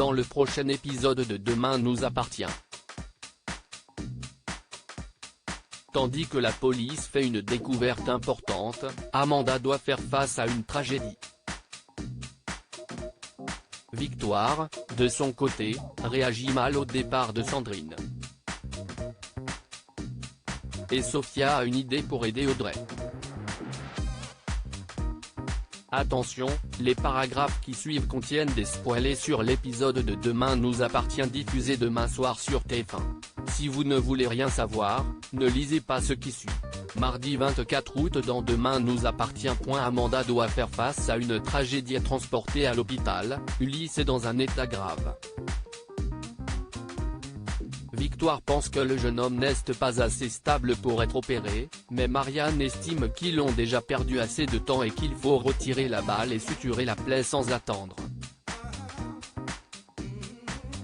dans le prochain épisode de Demain nous appartient. Tandis que la police fait une découverte importante, Amanda doit faire face à une tragédie. Victoire, de son côté, réagit mal au départ de Sandrine. Et Sophia a une idée pour aider Audrey. Attention, les paragraphes qui suivent contiennent des spoilers sur l'épisode de Demain nous appartient diffusé demain soir sur TF1. Si vous ne voulez rien savoir, ne lisez pas ce qui suit. Mardi 24 août dans Demain nous appartient. Amanda doit faire face à une tragédie transportée à l'hôpital, Ulysse est dans un état grave. Victoire pense que le jeune homme n'est pas assez stable pour être opéré, mais Marianne estime qu'ils ont déjà perdu assez de temps et qu'il faut retirer la balle et suturer la plaie sans attendre.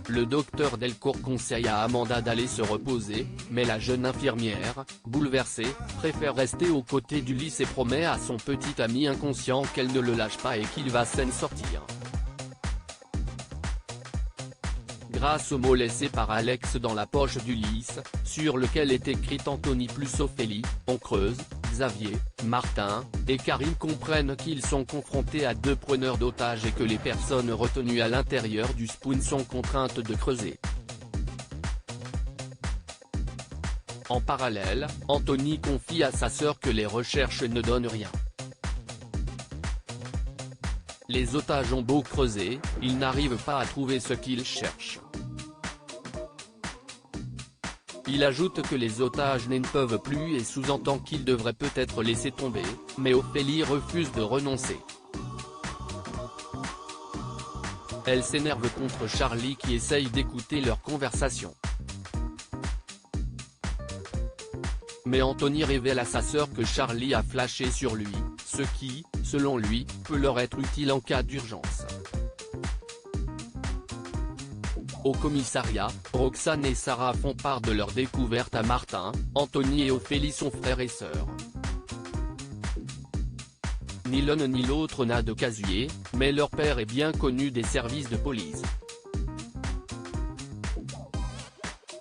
Le docteur Delcourt conseille à Amanda d'aller se reposer, mais la jeune infirmière, bouleversée, préfère rester aux côtés d'Ulysse et promet à son petit ami inconscient qu'elle ne le lâche pas et qu'il va s'en sortir. Grâce au mot laissé par Alex dans la poche d'Ulysse, sur lequel est écrit Anthony plus Ophélie, on creuse, Xavier, Martin, et Karim comprennent qu'ils sont confrontés à deux preneurs d'otages et que les personnes retenues à l'intérieur du spoon sont contraintes de creuser. En parallèle, Anthony confie à sa sœur que les recherches ne donnent rien. Les otages ont beau creuser, ils n'arrivent pas à trouver ce qu'ils cherchent. Il ajoute que les otages ne peuvent plus et sous-entend qu'ils devraient peut-être laisser tomber, mais Ophélie refuse de renoncer. Elle s'énerve contre Charlie qui essaye d'écouter leur conversation. Mais Anthony révèle à sa sœur que Charlie a flashé sur lui, ce qui, selon lui, peut leur être utile en cas d'urgence. Au commissariat, Roxane et Sarah font part de leur découverte à Martin, Anthony et Ophélie sont frères et sœurs. Ni l'un ni l'autre n'a de casier, mais leur père est bien connu des services de police.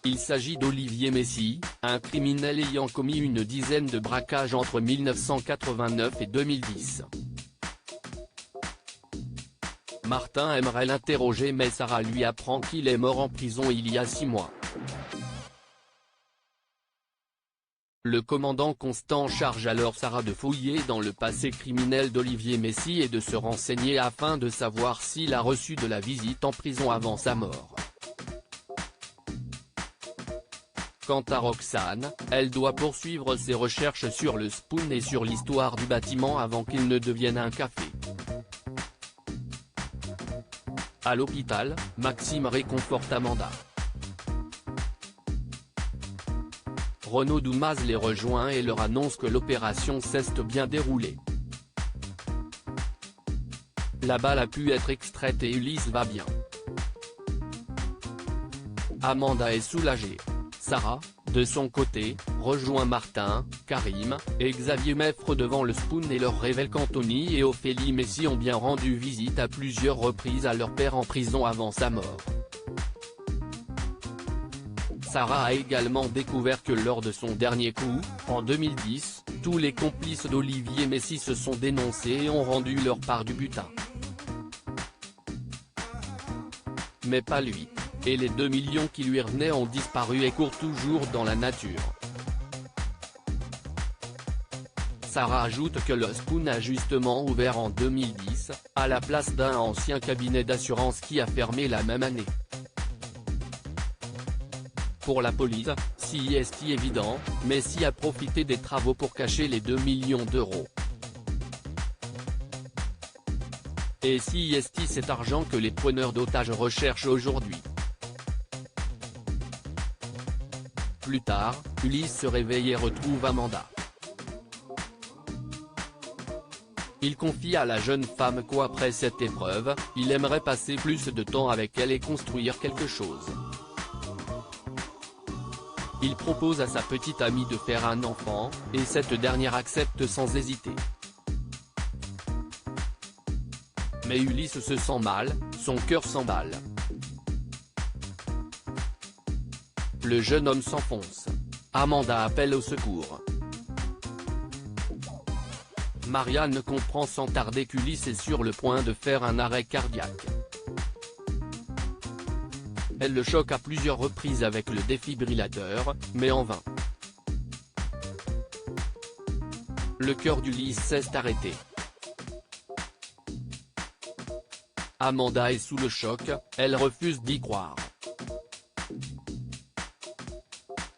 Il s'agit d'Olivier Messy, un criminel ayant commis une dizaine de braquages entre 1989 et 2010. Martin aimerait l'interroger mais Sarah lui apprend qu'il est mort en prison il y a 6 mois. Le commandant Constant charge alors Sarah de fouiller dans le passé criminel d'Olivier Messy et de se renseigner afin de savoir s'il a reçu de la visite en prison avant sa mort. Quant à Roxane, elle doit poursuivre ses recherches sur le spoon et sur l'histoire du bâtiment avant qu'il ne devienne un café. À l'hôpital, Maxime réconforte Amanda. Renaud Doumaz les rejoint et leur annonce que l'opération s'est bien déroulée. La balle a pu être extraite et Ulysse va bien. Amanda est soulagée. Sarah, de son côté, rejoint Martin, Karim, et Xavier Meffre devant le spoon et leur révèle qu'Anthony et Ophélie Messy ont bien rendu visite à plusieurs reprises à leur père en prison avant sa mort. Sarah a également découvert que lors de son dernier coup, en 2010, tous les complices d'Olivier Messy se sont dénoncés et ont rendu leur part du butin. Mais pas lui. Et les 2 millions qui lui revenaient ont disparu et courent toujours dans la nature. Sarah ajoute que le spoon a justement ouvert en 2010, à la place d'un ancien cabinet d'assurance qui a fermé la même année. Pour la police, si est évident, Messy a profité des travaux pour cacher les 2 millions d'euros. Et si est cet argent que les preneurs d'otages recherchent aujourd'hui. Plus tard, Ulysse se réveille et retrouve Amanda. Il confie à la jeune femme qu'après cette épreuve, il aimerait passer plus de temps avec elle et construire quelque chose. Il propose à sa petite amie de faire un enfant, et cette dernière accepte sans hésiter. Mais Ulysse se sent mal, son cœur s'emballe. Le jeune homme s'enfonce. Amanda appelle au secours. Marianne comprend sans tarder qu'Ulysse est sur le point de faire un arrêt cardiaque. Elle le choque à plusieurs reprises avec le défibrillateur, mais en vain. Le cœur d'Ulysse s'est arrêté. Amanda est sous le choc, elle refuse d'y croire.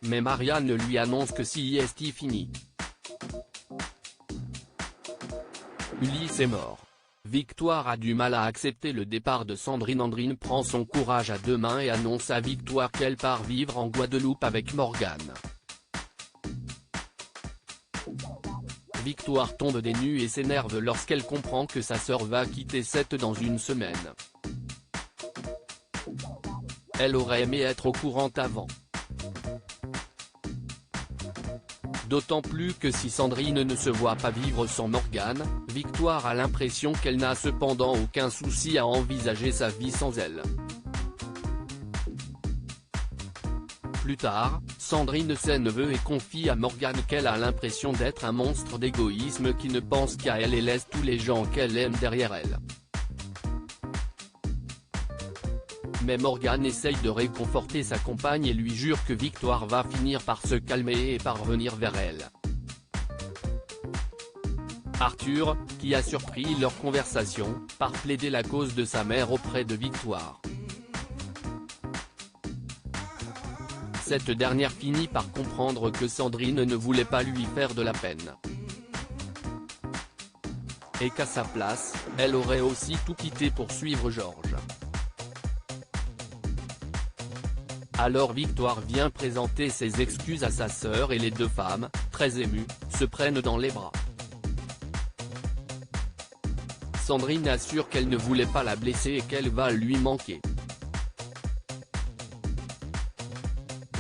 Mais Marianne lui annonce que si est fini. Ulysse est mort. Victoire a du mal à accepter le départ de Sandrine. Andrine prend son courage à deux mains et annonce à Victoire qu'elle part vivre en Guadeloupe avec Morgane. Victoire tombe des nues et s'énerve lorsqu'elle comprend que sa sœur va quitter Seth dans une semaine. Elle aurait aimé être au courant avant. D'autant plus que si Sandrine ne se voit pas vivre sans Morgane, Victoire a l'impression qu'elle n'a cependant aucun souci à envisager sa vie sans elle. Plus tard, Sandrine ses neveux et confie à Morgane qu'elle a l'impression d'être un monstre d'égoïsme qui ne pense qu'à elle et laisse tous les gens qu'elle aime derrière elle. Mais Morgane essaye de réconforter sa compagne et lui jure que Victoire va finir par se calmer et parvenir vers elle. Arthur, qui a surpris leur conversation, part plaider la cause de sa mère auprès de Victoire. Cette dernière finit par comprendre que Sandrine ne voulait pas lui faire de la peine. Et qu'à sa place, elle aurait aussi tout quitté pour suivre Georges. Alors Victoire vient présenter ses excuses à sa sœur et les deux femmes, très émues, se prennent dans les bras. Sandrine assure qu'elle ne voulait pas la blesser et qu'elle va lui manquer.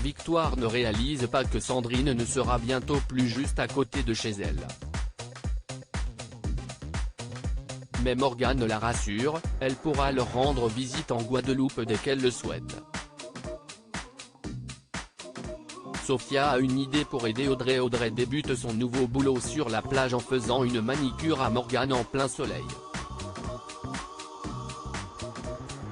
Victoire ne réalise pas que Sandrine ne sera bientôt plus juste à côté de chez elle. Mais Morgane la rassure, elle pourra leur rendre visite en Guadeloupe dès qu'elle le souhaite. Sophia a une idée pour aider Audrey. Audrey débute son nouveau boulot sur la plage en faisant une manicure à Morgane en plein soleil.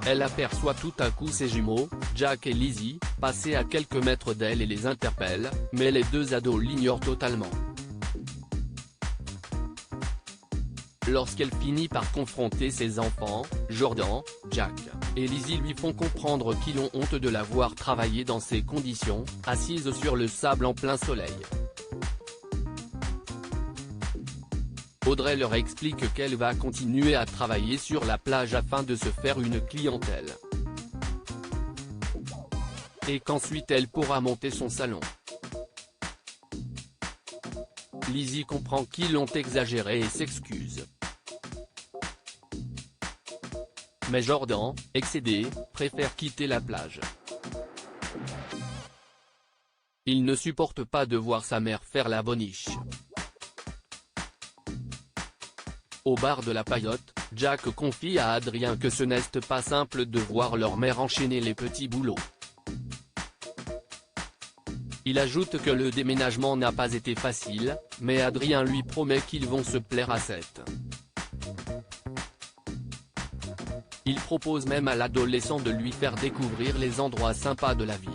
Elle aperçoit tout à coup ses jumeaux, Jack et Lizzie, passer à quelques mètres d'elle et les interpelle, mais les deux ados l'ignorent totalement. Lorsqu'elle finit par confronter ses enfants, Jordan, Jack et Lizzie lui font comprendre qu'ils ont honte de la voir travailler dans ces conditions, assise sur le sable en plein soleil. Audrey leur explique qu'elle va continuer à travailler sur la plage afin de se faire une clientèle. Et qu'ensuite elle pourra monter son salon. Lizzie comprend qu'ils ont exagéré et s'excuse. Mais Jordan, excédé, préfère quitter la plage. Il ne supporte pas de voir sa mère faire la boniche. Au bar de la Paillote, Jack confie à Adrien que ce n'est pas simple de voir leur mère enchaîner les petits boulots. Il ajoute que le déménagement n'a pas été facile, mais Adrien lui promet qu'ils vont se plaire à Seth. Il propose même à l'adolescent de lui faire découvrir les endroits sympas de la ville.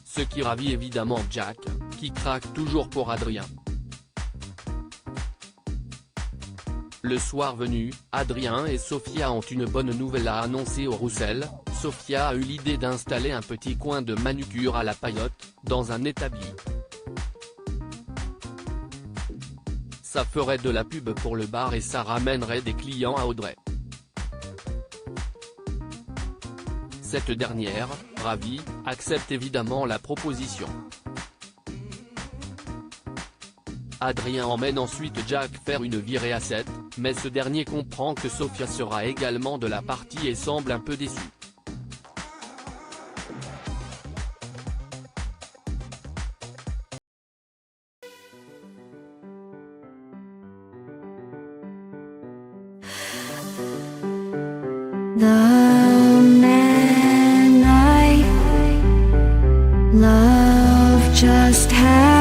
Ce qui ravit évidemment Jack, qui craque toujours pour Adrien. Le soir venu, Adrien et Sophia ont une bonne nouvelle à annoncer aux Roussel. Sophia a eu l'idée d'installer un petit coin de manucure à la Paillote, dans un établi. Ça ferait de la pub pour le bar et ça ramènerait des clients à Audrey. Cette dernière, ravie, accepte évidemment la proposition. Adrien emmène ensuite Jack faire une virée à Seth, mais ce dernier comprend que Sophia sera également de la partie et semble un peu déçu. The man I Love just has